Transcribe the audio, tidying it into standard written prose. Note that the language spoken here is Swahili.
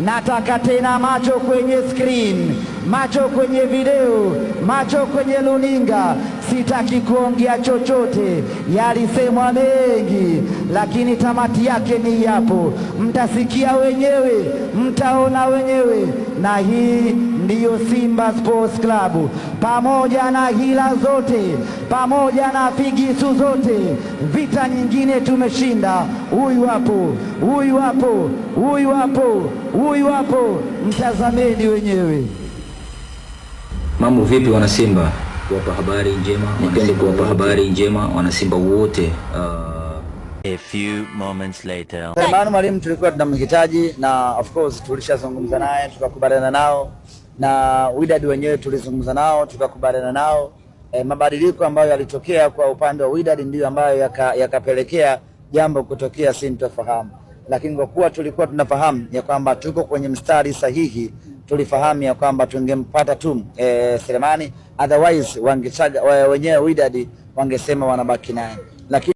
Nataka tena macho kwenye screen, macho kwenye video, macho kwenye luninga. Sitaki kuongea chochote, yalisemwa mengi, lakini tamati yake ni hapo. Mtasikia wenyewe, mtaona wenyewe. Na hii ndiyo Simba Sports Club. Pamoja na hila zote, pamoja na figisu zote, vita nyingine tumeshinda. Huyu hapo, huyu hapo, huyu hapo, huyu hapo, mtazameni wenyewe. Mambo vipi wana Simba? Kuwapa habari njema, nipende kuwapa habari njema wana Simba wote. A few moments later. Selemani Mwalimu tulikuwa tunamhitaji, na of course tulishazungumza naye tukakubaliana nao, na Wydad wenyewe tulizungumza nao tukakubaliana nao. Mabadiliko ambayo yalitokea kwa upande wa Wydad ndiyo ambayo yakapelekea jambo kutokea sintofahamu, lakini kwa kuwa tulikuwa tunafahamu ya kwamba tuko kwenye mstari sahihi, tulifahamu ya kwamba tungempata tu Selemani, otherwise wangechaga wenyewe Wydad wangesema wanabaki naye, lakini